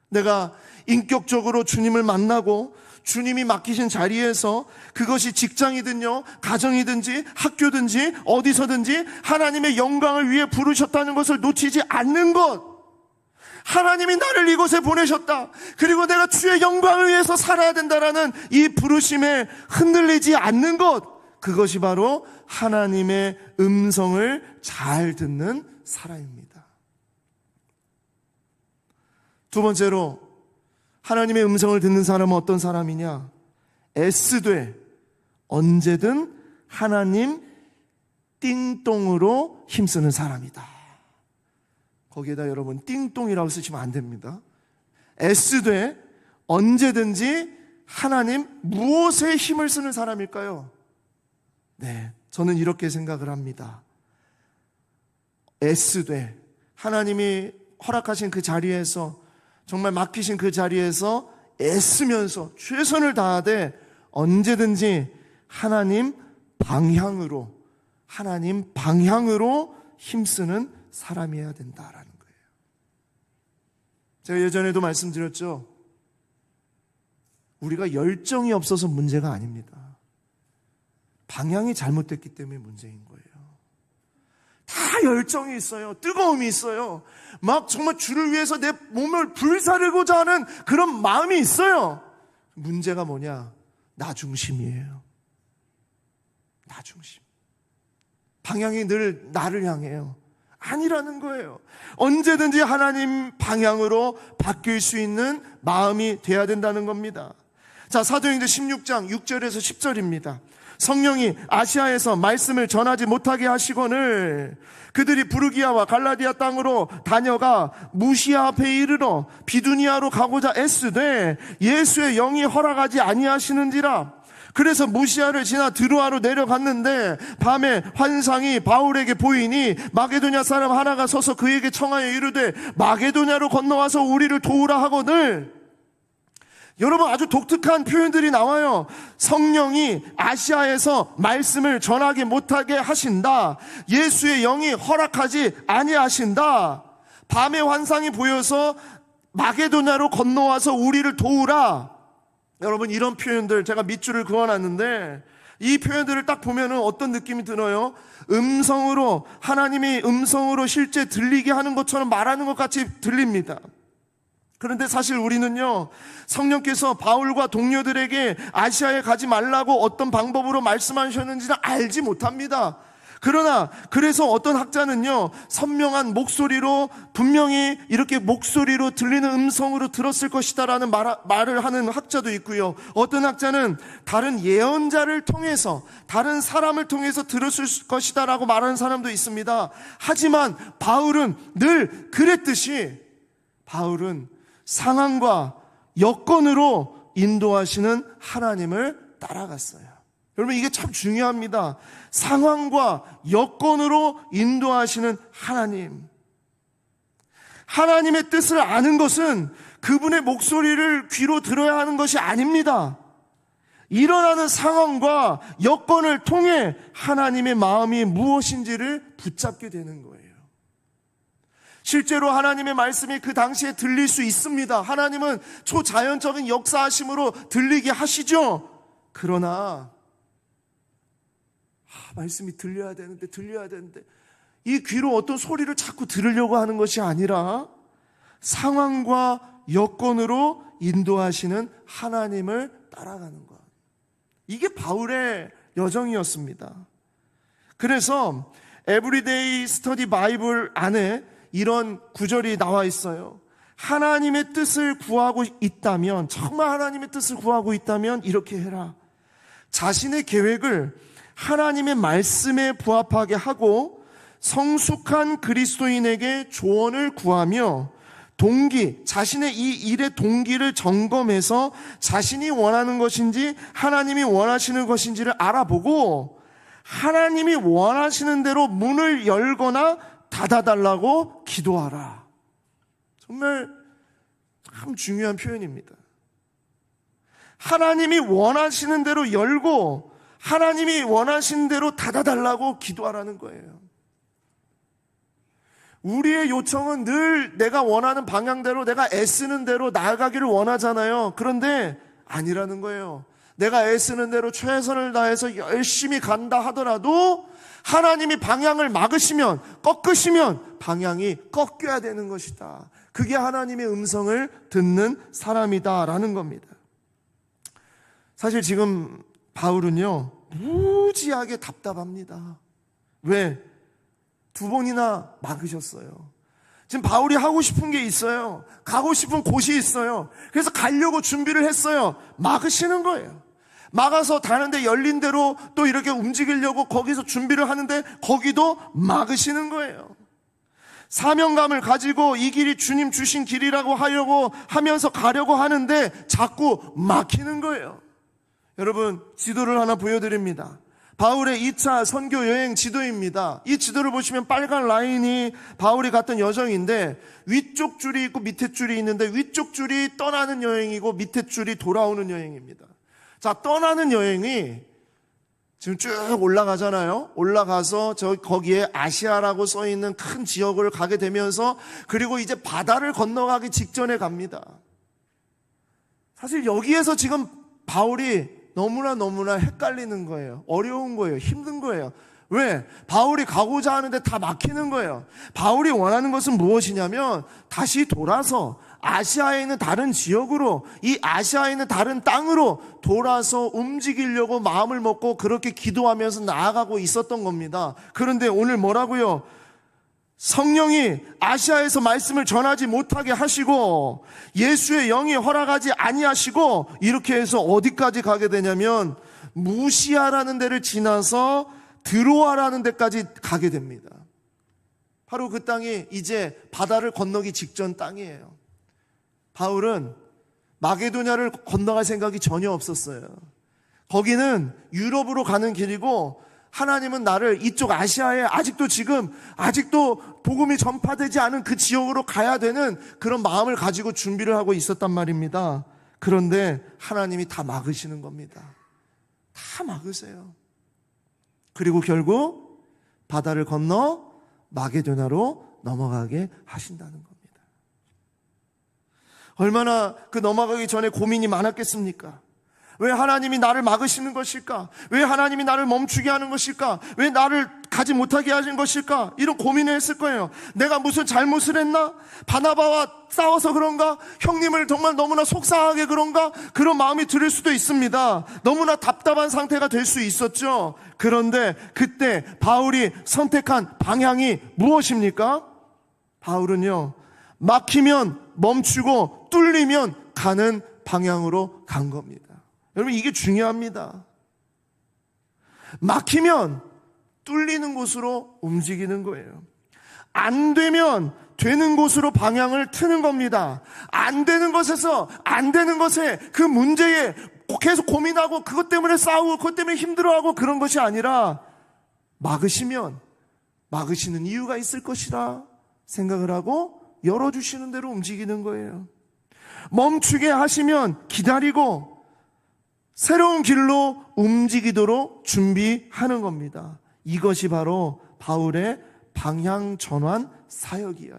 내가 인격적으로 주님을 만나고 주님이 맡기신 자리에서, 그것이 직장이든요, 가정이든지 학교든지 어디서든지 하나님의 영광을 위해 부르셨다는 것을 놓치지 않는 것, 하나님이 나를 이곳에 보내셨다, 그리고 내가 주의 영광을 위해서 살아야 된다라는 이 부르심에 흔들리지 않는 것, 그것이 바로 하나님의 음성을 잘 듣는 사람입니다. 두 번째로 하나님의 음성을 듣는 사람은 어떤 사람이냐? 애쓰되 언제든 하나님 띵똥으로 힘쓰는 사람이다. 거기에다 여러분 띵똥이라고 쓰시면 안 됩니다. 애쓰되 언제든지 하나님 무엇에 힘을 쓰는 사람일까요? 네, 저는 이렇게 생각을 합니다. 애쓰되 하나님이 허락하신 그 자리에서, 정말 맡기신 그 자리에서 애쓰면서 최선을 다하되 언제든지 하나님 방향으로 힘쓰는 사람이어야 된다라는 거예요. 제가 예전에도 말씀드렸죠. 우리가 열정이 없어서 문제가 아닙니다. 방향이 잘못됐기 때문에 문제인 거예요. 다 열정이 있어요. 뜨거움이 있어요. 막 정말 주를 위해서 내 몸을 불사르고자 하는 그런 마음이 있어요. 문제가 뭐냐? 나 중심이에요. 나 중심. 방향이 늘 나를 향해요. 아니라는 거예요. 언제든지 하나님 방향으로 바뀔 수 있는 마음이 돼야 된다는 겁니다. 자, 사도행전 16장 6절에서 10절입니다. 성령이 아시아에서 말씀을 전하지 못하게 하시거늘 그들이 부르기아와 갈라디아 땅으로 다녀가 무시아 앞에 이르러 비두니아로 가고자 애쓰되 예수의 영이 허락하지 아니하시는지라. 그래서 무시아를 지나 드로아로 내려갔는데 밤에 환상이 바울에게 보이니 마게도냐 사람 하나가 서서 그에게 청하여 이르되 마게도냐로 건너와서 우리를 도우라 하거늘. 여러분, 아주 독특한 표현들이 나와요. 성령이 아시아에서 말씀을 전하게 못하게 하신다. 예수의 영이 허락하지 아니하신다. 밤의 환상이 보여서 마게도냐로 건너와서 우리를 도우라. 여러분, 이런 표현들 제가 밑줄을 그어놨는데, 이 표현들을 딱 보면은 어떤 느낌이 들어요? 음성으로, 하나님이 음성으로 실제 들리게 하는 것처럼 말하는 것 같이 들립니다. 그런데 사실 우리는요, 성령께서 바울과 동료들에게 아시아에 가지 말라고 어떤 방법으로 말씀하셨는지는 알지 못합니다. 그러나 그래서 어떤 학자는요, 선명한 목소리로, 분명히 이렇게 목소리로 들리는 음성으로 들었을 것이다라는 말을 하는 학자도 있고요, 어떤 학자는 다른 예언자를 통해서, 다른 사람을 통해서 들었을 것이다라고 말하는 사람도 있습니다. 하지만 바울은 늘 그랬듯이 바울은 상황과 여건으로 인도하시는 하나님을 따라갔어요. 여러분, 이게 참 중요합니다. 상황과 여건으로 인도하시는 하나님. 하나님의 뜻을 아는 것은 그분의 목소리를 귀로 들어야 하는 것이 아닙니다. 일어나는 상황과 여건을 통해 하나님의 마음이 무엇인지를 붙잡게 되는 거예요. 실제로 하나님의 말씀이 그 당시에 들릴 수 있습니다. 하나님은 초자연적인 역사하심으로 들리게 하시죠. 그러나 말씀이 들려야 되는데 이 귀로 어떤 소리를 자꾸 들으려고 하는 것이 아니라 상황과 여건으로 인도하시는 하나님을 따라가는 것. 이게 바울의 여정이었습니다. 그래서 에브리데이 스터디 바이블 안에 이런 구절이 나와 있어요. 하나님의 뜻을 구하고 있다면, 정말 하나님의 뜻을 구하고 있다면 이렇게 해라. 자신의 계획을 하나님의 말씀에 부합하게 하고 성숙한 그리스도인에게 조언을 구하며 자신의 이 일의 동기를 점검해서 자신이 원하는 것인지 하나님이 원하시는 것인지를 알아보고 하나님이 원하시는 대로 문을 열거나 닫아달라고 기도하라. 정말 참 중요한 표현입니다. 하나님이 원하시는 대로 열고 하나님이 원하시는 대로 닫아달라고 기도하라는 거예요. 우리의 요청은 늘 내가 원하는 방향대로, 내가 애쓰는 대로 나아가기를 원하잖아요. 그런데 아니라는 거예요. 내가 애쓰는 대로 최선을 다해서 열심히 간다 하더라도 하나님이 방향을 막으시면, 꺾으시면 방향이 꺾여야 되는 것이다. 그게 하나님의 음성을 듣는 사람이다라는 겁니다. 사실 지금 바울은요, 무지하게 답답합니다. 왜? 2번이나 막으셨어요. 지금 바울이 하고 싶은 게 있어요. 가고 싶은 곳이 있어요. 그래서 가려고 준비를 했어요. 막으시는 거예요. 막아서 다른데 열린 대로 또 이렇게 움직이려고 거기서 준비를 하는데 거기도 막으시는 거예요. 사명감을 가지고 이 길이 주님 주신 길이라고 하려고 하면서 가려고 하는데 자꾸 막히는 거예요. 여러분, 지도를 하나 보여드립니다. 바울의 2차 선교 여행 지도입니다. 이 지도를 보시면 빨간 라인이 바울이 갔던 여정인데 위쪽 줄이 있고 밑에 줄이 있는데 위쪽 줄이 떠나는 여행이고 밑에 줄이 돌아오는 여행입니다. 자, 떠나는 여행이 지금 쭉 올라가잖아요. 올라가서 거기에 아시아라고 써있는 큰 지역을 가게 되면서 그리고 이제 바다를 건너가기 직전에 갑니다. 사실 여기에서 지금 바울이 너무나 헷갈리는 거예요. 어려운 거예요. 힘든 거예요. 왜? 바울이 가고자 하는데 다 막히는 거예요. 바울이 원하는 것은 무엇이냐면 다시 돌아서 아시아에 있는 다른 지역으로, 이 아시아에 있는 다른 땅으로 돌아서 움직이려고 마음을 먹고 그렇게 기도하면서 나아가고 있었던 겁니다. 그런데 오늘 뭐라고요? 성령이 아시아에서 말씀을 전하지 못하게 하시고 예수의 영이 허락하지 아니하시고 이렇게 해서 어디까지 가게 되냐면 무시아라는 데를 지나서 드로아라는 데까지 가게 됩니다. 바로 그 땅이 이제 바다를 건너기 직전 땅이에요. 바울은 마게도냐를 건너갈 생각이 전혀 없었어요. 거기는 유럽으로 가는 길이고 하나님은 나를 이쪽 아시아에 아직도 복음이 전파되지 않은 그 지역으로 가야 되는 그런 마음을 가지고 준비를 하고 있었단 말입니다. 그런데 하나님이 다 막으시는 겁니다. 다 막으세요. 그리고 결국 바다를 건너 마게도냐로 넘어가게 하신다는 겁니다. 얼마나 그 넘어가기 전에 고민이 많았겠습니까? 왜 하나님이 나를 막으시는 것일까? 왜 하나님이 나를 멈추게 하는 것일까? 왜 나를 가지 못하게 하신 것일까? 이런 고민을 했을 거예요. 내가 무슨 잘못을 했나? 바나바와 싸워서 그런가? 형님을 정말 너무나 속상하게 그런가? 그런 마음이 들 수도 있습니다. 너무나 답답한 상태가 될 수 있었죠. 그런데 그때 바울이 선택한 방향이 무엇입니까? 바울은요, 막히면 멈추고 뚫리면 가는 방향으로 간 겁니다. 여러분, 이게 중요합니다. 막히면 뚫리는 곳으로 움직이는 거예요. 안 되면 되는 곳으로 방향을 트는 겁니다. 안 되는 것에서 안 되는 것에, 그 문제에 계속 고민하고 그것 때문에 싸우고 그것 때문에 힘들어하고 그런 것이 아니라, 막으시면 막으시는 이유가 있을 것이라 생각을 하고 열어주시는 대로 움직이는 거예요. 멈추게 하시면 기다리고 새로운 길로 움직이도록 준비하는 겁니다. 이것이 바로 바울의 방향 전환 사역이에요.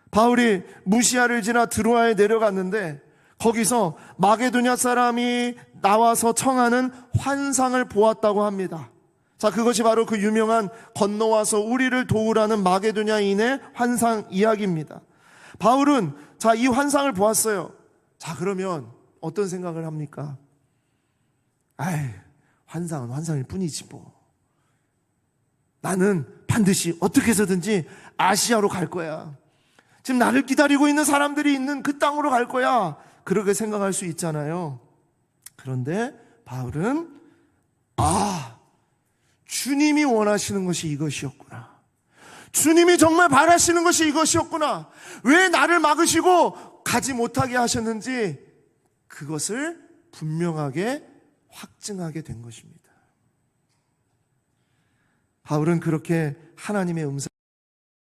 바울이 무시아를 지나 드로아에 내려갔는데 거기서 마게도냐 사람이 나와서 청하는 환상을 보았다고 합니다. 자, 그것이 바로 그 유명한 건너와서 우리를 도우라는 마게도냐인의 환상 이야기입니다. 바울은 이 환상을 보았어요. 자, 그러면 어떤 생각을 합니까? 환상은 환상일 뿐이지 뭐. 나는 반드시 어떻게 해서든지 아시아로 갈 거야. 지금 나를 기다리고 있는 사람들이 있는 그 땅으로 갈 거야. 그렇게 생각할 수 있잖아요. 그런데 바울은 주님이 원하시는 것이 이것이었구나. 주님이 정말 바라시는 것이 이것이었구나. 왜 나를 막으시고 가지 못하게 하셨는지 그것을 분명하게 확증하게 된 것입니다. 바울은 그렇게 하나님의 음성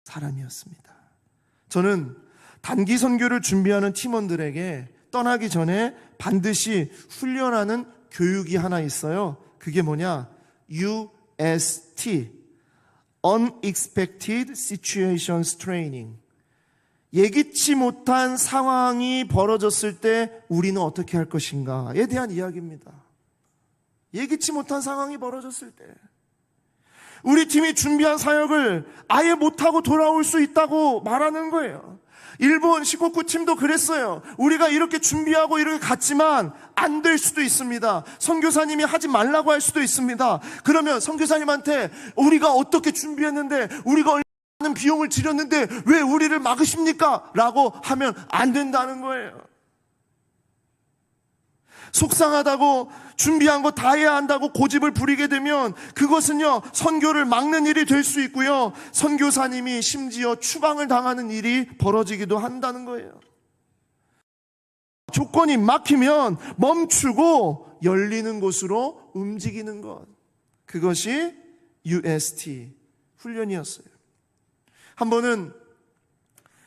사람이었습니다. 저는 단기 선교를 준비하는 팀원들에게 떠나기 전에 반드시 훈련하는 교육이 하나 있어요. 그게 뭐냐? UST, Unexpected Situations Training. 예기치 못한 상황이 벌어졌을 때 우리는 어떻게 할 것인가에 대한 이야기입니다. 예기치 못한 상황이 벌어졌을 때 우리 팀이 준비한 사역을 아예 못하고 돌아올 수 있다고 말하는 거예요. 일본 시코쿠 팀도 그랬어요. 우리가 이렇게 준비하고 이렇게 갔지만 안 될 수도 있습니다. 선교사님이 하지 말라고 할 수도 있습니다. 그러면 선교사님한테 우리가 어떻게 준비했는데, 우리가 얼마나 비용을 지렸는데 왜 우리를 막으십니까? 라고 하면 안 된다는 거예요. 속상하다고 준비한 거 다 해야 한다고 고집을 부리게 되면 그것은요, 선교를 막는 일이 될 수 있고요, 선교사님이 심지어 추방을 당하는 일이 벌어지기도 한다는 거예요. 조건이 막히면 멈추고 열리는 곳으로 움직이는 것, 그것이 UST 훈련이었어요. 한 번은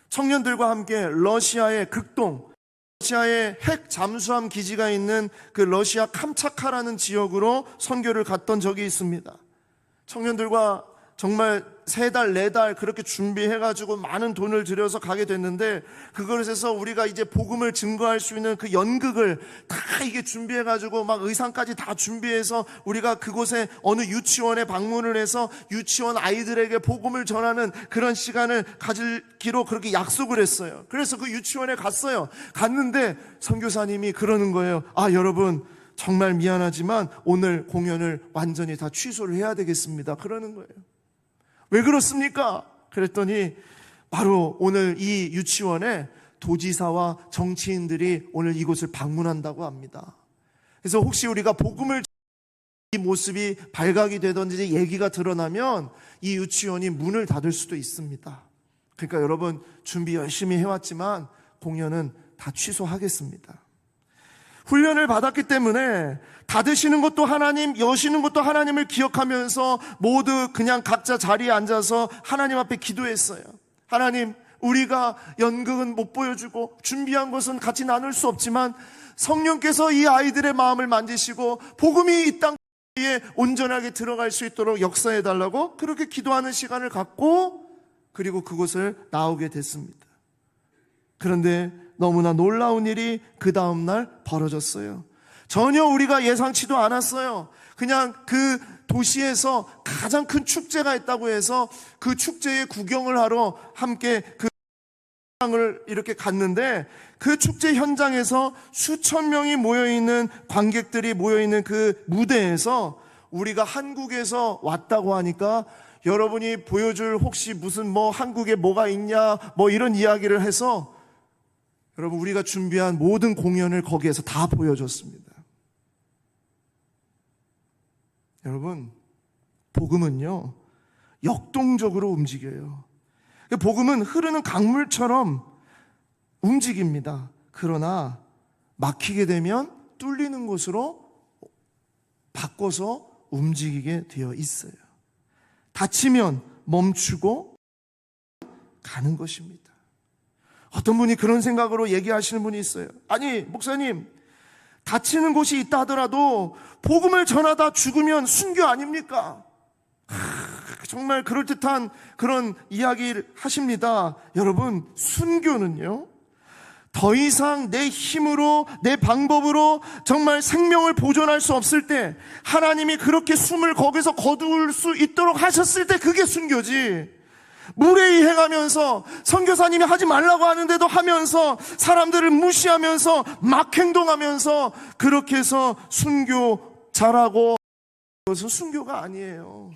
청년들과 함께 러시아의 극동, 러시아의 핵 잠수함 기지가 있는 그 러시아 캄차카라는 지역으로 선교를 갔던 적이 있습니다. 청년들과 정말 3달, 4달 그렇게 준비해가지고 많은 돈을 들여서 가게 됐는데, 그것에서 우리가 이제 복음을 증거할 수 있는 그 연극을 다 이게 준비해가지고 막 의상까지 다 준비해서 우리가 그곳에 어느 유치원에 방문을 해서 유치원 아이들에게 복음을 전하는 그런 시간을 가지기로 그렇게 약속을 했어요. 그래서 그 유치원에 갔어요. 갔는데 선교사님이 그러는 거예요. 여러분 정말 미안하지만 오늘 공연을 완전히 다 취소를 해야 되겠습니다. 그러는 거예요. 왜 그렇습니까? 그랬더니 바로 오늘 이 유치원에 도지사와 정치인들이 오늘 이곳을 방문한다고 합니다. 그래서 혹시 우리가 복음을 이 모습이 발각이 되든지 얘기가 드러나면 이 유치원이 문을 닫을 수도 있습니다. 그러니까 여러분 준비 열심히 해왔지만 공연은 다 취소하겠습니다. 훈련을 받았기 때문에 닫으시는 것도 하나님, 여시는 것도 하나님을 기억하면서 모두 그냥 각자 자리에 앉아서 하나님 앞에 기도했어요. 하나님, 우리가 연극은 못 보여주고 준비한 것은 같이 나눌 수 없지만 성령께서 이 아이들의 마음을 만지시고 복음이 이 땅에 온전하게 들어갈 수 있도록 역사해달라고 그렇게 기도하는 시간을 갖고, 그리고 그곳을 나오게 됐습니다. 그런데 너무나 놀라운 일이 그 다음날 벌어졌어요. 전혀 우리가 예상치도 않았어요. 그냥 그 도시에서 가장 큰 축제가 있다고 해서 그 축제에 구경을 하러 함께 그 을 이렇게 갔는데, 그 축제 현장에서 수천 명이 모여있는 관객들이 모여있는 그 무대에서 우리가 한국에서 왔다고 하니까 여러분이 보여줄 혹시 무슨 뭐 한국에 뭐가 있냐 뭐 이런 이야기를 해서 여러분 우리가 준비한 모든 공연을 거기에서 다 보여줬습니다. 여러분, 복음은요 역동적으로 움직여요. 복음은 흐르는 강물처럼 움직입니다. 그러나 막히게 되면 뚫리는 곳으로 바꿔서 움직이게 되어 있어요. 닫히면 멈추고 가는 것입니다. 어떤 분이 그런 생각으로 얘기하시는 분이 있어요. 아니, 목사님, 닫히는 곳이 있다 하더라도 복음을 전하다 죽으면 순교 아닙니까? 정말 그럴듯한 그런 이야기를 하십니다. 여러분, 순교는요 더 이상 내 힘으로 내 방법으로 정말 생명을 보존할 수 없을 때, 하나님이 그렇게 숨을 거기서 거둘 수 있도록 하셨을 때 그게 순교지. 물에 행하면서 선교사님이 하지 말라고 하는데도 하면서 사람들을 무시하면서 막 행동하면서 그렇게 해서 순교 잘하고, 그것은 순교가 아니에요.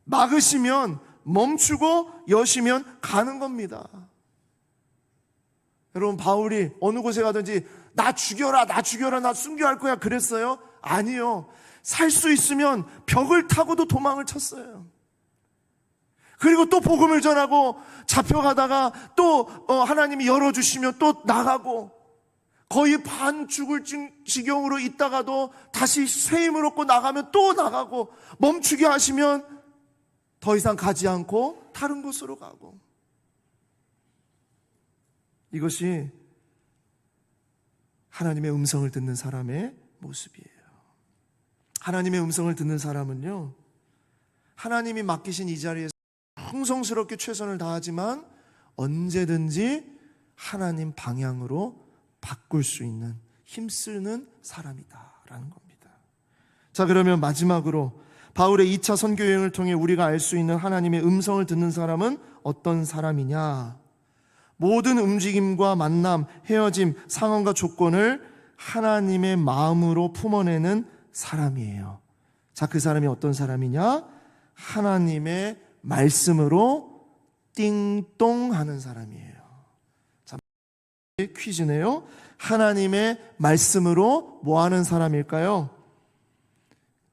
막으시면 멈추고 여시면 가는 겁니다. 여러분, 바울이 어느 곳에 가든지 나 죽여라, 나 죽여라, 나 순교할 거야 그랬어요? 아니요. 살 수 있으면 벽을 타고도 도망을 쳤어요. 그리고 또 복음을 전하고 잡혀가다가 또 하나님이 열어주시면 또 나가고, 거의 반 죽을 지경으로 있다가도 다시 새 힘을 얻고 나가면 또 나가고, 멈추게 하시면 더 이상 가지 않고 다른 곳으로 가고. 이것이 하나님의 음성을 듣는 사람의 모습이에요. 하나님의 음성을 듣는 사람은요, 하나님이 맡기신 이 자리에서 충성스럽게 최선을 다하지만 언제든지 하나님 방향으로 바꿀 수 있는 힘쓰는 사람이다라는 겁니다. 자, 그러면 마지막으로 바울의 2차 선교 여행을 통해 우리가 알 수 있는 하나님의 음성을 듣는 사람은 어떤 사람이냐? 모든 움직임과 만남, 헤어짐, 상황과 조건을 하나님의 마음으로 품어내는 사람이에요. 자, 그 사람이 어떤 사람이냐? 하나님의 말씀으로 띵동하는 사람이에요. 자, 퀴즈네요. 하나님의 말씀으로 뭐 하는 사람일까요?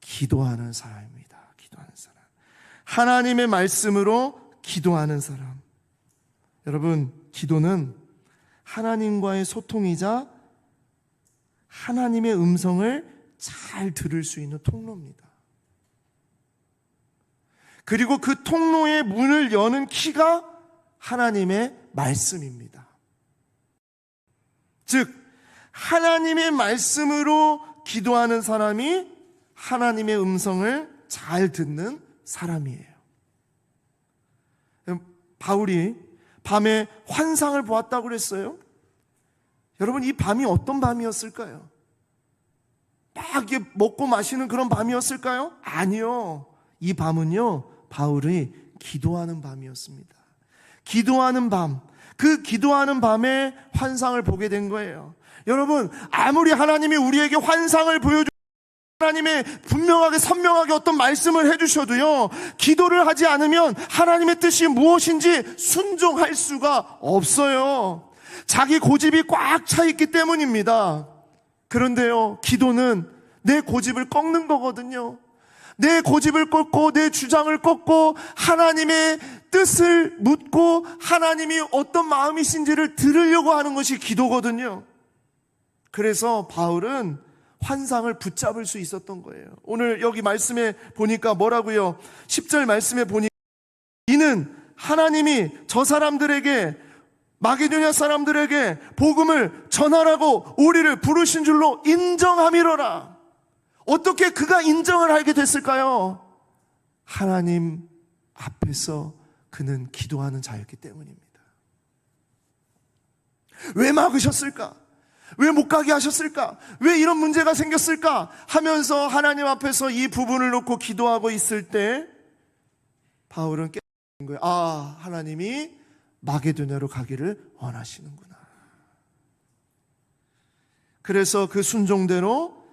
기도하는 사람입니다. 기도하는 사람. 하나님의 말씀으로 기도하는 사람. 여러분, 기도는 하나님과의 소통이자 하나님의 음성을 잘 들을 수 있는 통로입니다. 그리고 그 통로의 문을 여는 키가 하나님의 말씀입니다. 즉, 하나님의 말씀으로 기도하는 사람이 하나님의 음성을 잘 듣는 사람이에요. 바울이 밤에 환상을 보았다고 그랬어요. 여러분, 이 밤이 어떤 밤이었을까요? 막 이렇게 먹고 마시는 그런 밤이었을까요? 아니요. 이 밤은요, 바울이 기도하는 밤이었습니다. 기도하는 밤, 그 기도하는 밤에 환상을 보게 된 거예요. 여러분, 아무리 하나님이 우리에게 환상을 보여주고 하나님의 분명하게 선명하게 어떤 말씀을 해주셔도요, 기도를 하지 않으면 하나님의 뜻이 무엇인지 순종할 수가 없어요. 자기 고집이 꽉 차 있기 때문입니다. 그런데요, 기도는 내 고집을 꺾는 거거든요. 내 고집을 꺾고 내 주장을 꺾고 하나님의 뜻을 묻고 하나님이 어떤 마음이신지를 들으려고 하는 것이 기도거든요. 그래서 바울은 환상을 붙잡을 수 있었던 거예요. 오늘 여기 말씀에 보니까 뭐라고요? 10절 말씀에 보니까 이는 하나님이 저 사람들에게, 마게도냐 사람들에게 복음을 전하라고 우리를 부르신 줄로 인정함이로라. 어떻게 그가 인정을 하게 됐을까요? 하나님 앞에서 그는 기도하는 자였기 때문입니다. 왜 막으셨을까? 왜 못 가게 하셨을까? 왜 이런 문제가 생겼을까? 하면서 하나님 앞에서 이 부분을 놓고 기도하고 있을 때 바울은 깨닫는 거예요. 아, 하나님이 마게도냐로 가기를 원하시는구나. 그래서 그 순종대로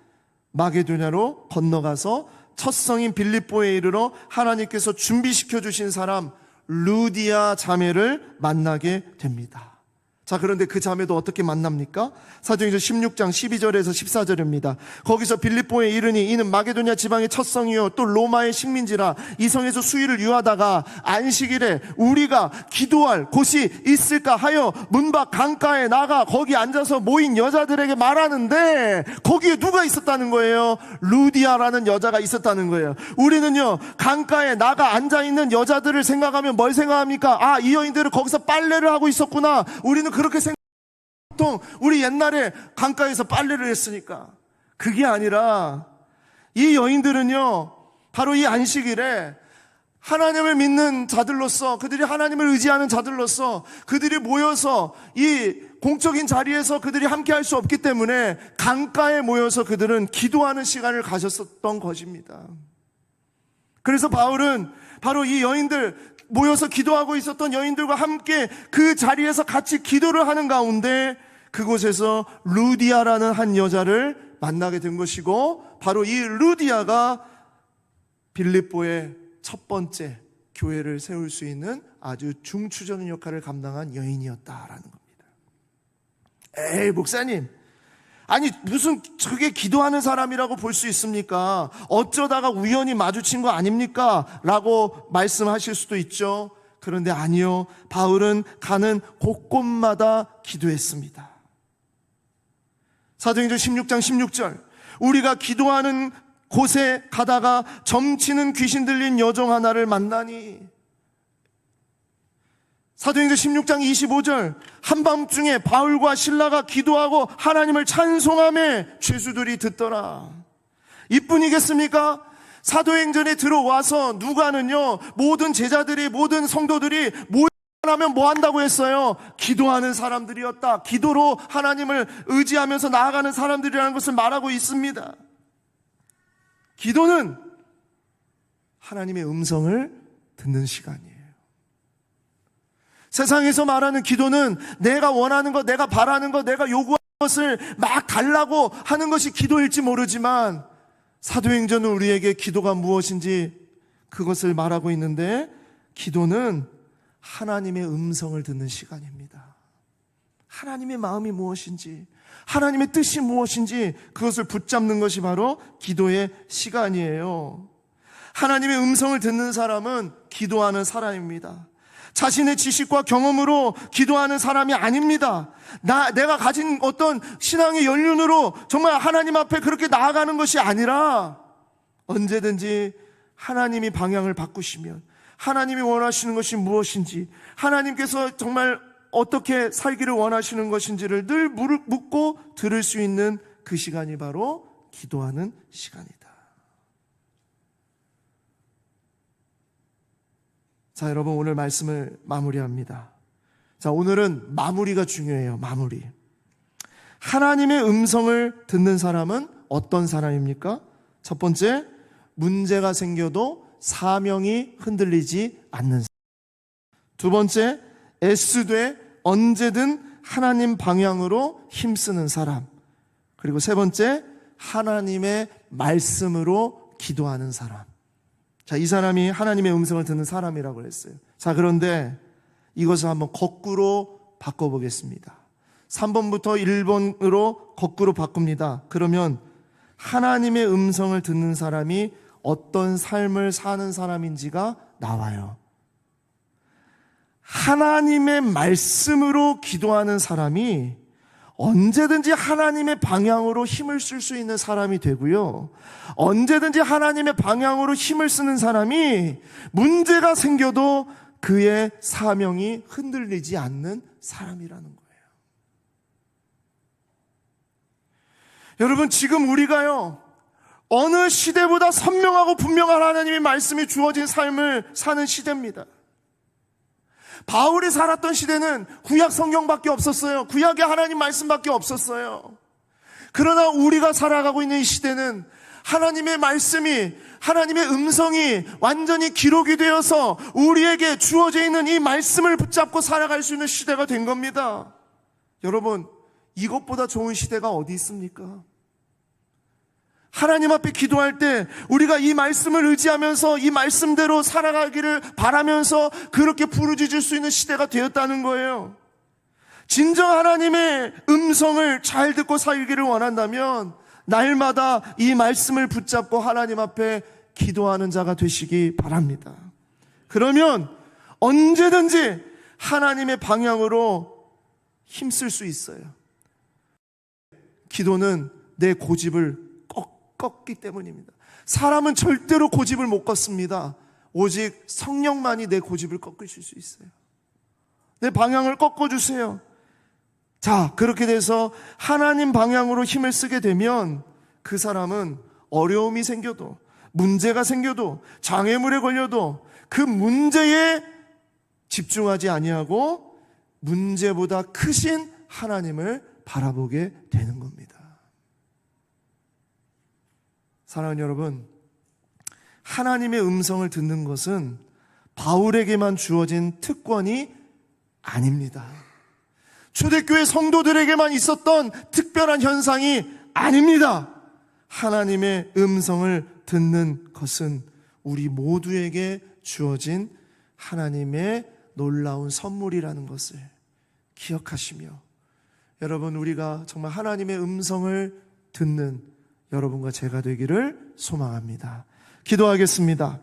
마게도냐로 건너가서 첫 성인 빌립보에 이르러 하나님께서 준비시켜 주신 사람 루디아 자매를 만나게 됩니다. 자, 그런데 그 자매도 어떻게 만납니까? 사도행전 16장 12절에서 14절입니다. 거기서 빌립보에 이르니 이는 마게도냐 지방의 첫 성이요 또 로마의 식민지라 이 성에서 수일을 유하다가 안식일에 우리가 기도할 곳이 있을까 하여 문 밖 강가에 나가 거기 앉아서 모인 여자들에게 말하는데 거기에 누가 있었다는 거예요? 루디아라는 여자가 있었다는 거예요. 우리는요 강가에 나가 앉아있는 여자들을 생각하면 뭘 생각합니까? 아, 이 여인들은 거기서 빨래를 하고 있었구나. 우리는 그렇게 보통 우리 옛날에 강가에서 빨래를 했으니까. 그게 아니라 이 여인들은요 바로 이 안식일에 하나님을 믿는 자들로서, 그들이 하나님을 의지하는 자들로서 그들이 모여서 이 공적인 자리에서 그들이 함께 할 수 없기 때문에 강가에 모여서 그들은 기도하는 시간을 가졌었던 것입니다. 그래서 바울은 바로 이 여인들, 모여서 기도하고 있었던 여인들과 함께 그 자리에서 같이 기도를 하는 가운데 그곳에서 루디아라는 한 여자를 만나게 된 것이고, 바로 이 루디아가 빌립보의 첫 번째 교회를 세울 수 있는 아주 중추적인 역할을 감당한 여인이었다라는 겁니다. 에이, 목사님, 아니 무슨 그게 기도하는 사람이라고 볼 수 있습니까? 어쩌다가 우연히 마주친 거 아닙니까? 라고 말씀하실 수도 있죠. 그런데 아니요, 바울은 가는 곳곳마다 기도했습니다. 사도행전 16장 16절, 우리가 기도하는 곳에 가다가 점치는 귀신 들린 여종 하나를 만나니. 사도행전 16장 25절, 한밤중에 바울과 실라가 기도하고 하나님을 찬송하며 죄수들이 듣더라. 이뿐이겠습니까? 사도행전에 들어와서 누가는요, 모든 제자들이, 모든 성도들이 모여나면 뭐 한다고 했어요? 기도하는 사람들이었다. 기도로 하나님을 의지하면서 나아가는 사람들이라는 것을 말하고 있습니다. 기도는 하나님의 음성을 듣는 시간이에요. 세상에서 말하는 기도는 내가 원하는 것, 내가 바라는 것, 내가 요구하는 것을 막 달라고 하는 것이 기도일지 모르지만, 사도행전은 우리에게 기도가 무엇인지 그것을 말하고 있는데, 기도는 하나님의 음성을 듣는 시간입니다. 하나님의 마음이 무엇인지, 하나님의 뜻이 무엇인지 그것을 붙잡는 것이 바로 기도의 시간이에요. 하나님의 음성을 듣는 사람은 기도하는 사람입니다. 자신의 지식과 경험으로 기도하는 사람이 아닙니다. 내가 가진 어떤 신앙의 연륜으로 정말 하나님 앞에 그렇게 나아가는 것이 아니라, 언제든지 하나님이 방향을 바꾸시면, 하나님이 원하시는 것이 무엇인지, 하나님께서 정말 어떻게 살기를 원하시는 것인지를 늘 묻고 들을 수 있는 그 시간이 바로 기도하는 시간이다. 자, 여러분, 오늘 말씀을 마무리합니다. 자, 오늘은 마무리가 중요해요. 마무리. 하나님의 음성을 듣는 사람은 어떤 사람입니까? 첫 번째, 문제가 생겨도 사명이 흔들리지 않는 사람. 두 번째, 애쓰되 언제든 하나님 방향으로 힘쓰는 사람. 그리고 세 번째, 하나님의 말씀으로 기도하는 사람. 자, 이 사람이 하나님의 음성을 듣는 사람이라고 했어요. 자, 그런데 이것을 한번 거꾸로 바꿔보겠습니다. 3번부터 1번으로 거꾸로 바꿉니다. 그러면 하나님의 음성을 듣는 사람이 어떤 삶을 사는 사람인지가 나와요. 하나님의 말씀으로 기도하는 사람이 언제든지 하나님의 방향으로 힘을 쓸 수 있는 사람이 되고요, 언제든지 하나님의 방향으로 힘을 쓰는 사람이 문제가 생겨도 그의 사명이 흔들리지 않는 사람이라는 거예요. 여러분, 지금 우리가요, 어느 시대보다 선명하고 분명한 하나님의 말씀이 주어진 삶을 사는 시대입니다. 바울이 살았던 시대는 구약 성경밖에 없었어요. 구약에 하나님 말씀밖에 없었어요. 그러나 우리가 살아가고 있는 이 시대는 하나님의 말씀이, 하나님의 음성이 완전히 기록이 되어서 우리에게 주어져 있는 이 말씀을 붙잡고 살아갈 수 있는 시대가 된 겁니다. 여러분, 이것보다 좋은 시대가 어디 있습니까? 하나님 앞에 기도할 때 우리가 이 말씀을 의지하면서 이 말씀대로 살아가기를 바라면서 그렇게 부르짖을 수 있는 시대가 되었다는 거예요. 진정 하나님의 음성을 잘 듣고 살기를 원한다면 날마다 이 말씀을 붙잡고 하나님 앞에 기도하는 자가 되시기 바랍니다. 그러면 언제든지 하나님의 방향으로 힘쓸 수 있어요. 기도는 내 고집을 꺾기 때문입니다. 사람은 절대로 고집을 못 꺾습니다. 오직 성령만이 내 고집을 꺾으실 수 있어요. 내 방향을 꺾어주세요. 자, 그렇게 돼서 하나님 방향으로 힘을 쓰게 되면 그 사람은 어려움이 생겨도, 문제가 생겨도, 장애물에 걸려도 그 문제에 집중하지 아니하고 문제보다 크신 하나님을 바라보게 되는 겁니다. 사랑하는 여러분, 하나님의 음성을 듣는 것은 바울에게만 주어진 특권이 아닙니다. 초대교회 성도들에게만 있었던 특별한 현상이 아닙니다. 하나님의 음성을 듣는 것은 우리 모두에게 주어진 하나님의 놀라운 선물이라는 것을 기억하시며, 여러분, 우리가 정말 하나님의 음성을 듣는 여러분과 제가 되기를 소망합니다. 기도하겠습니다.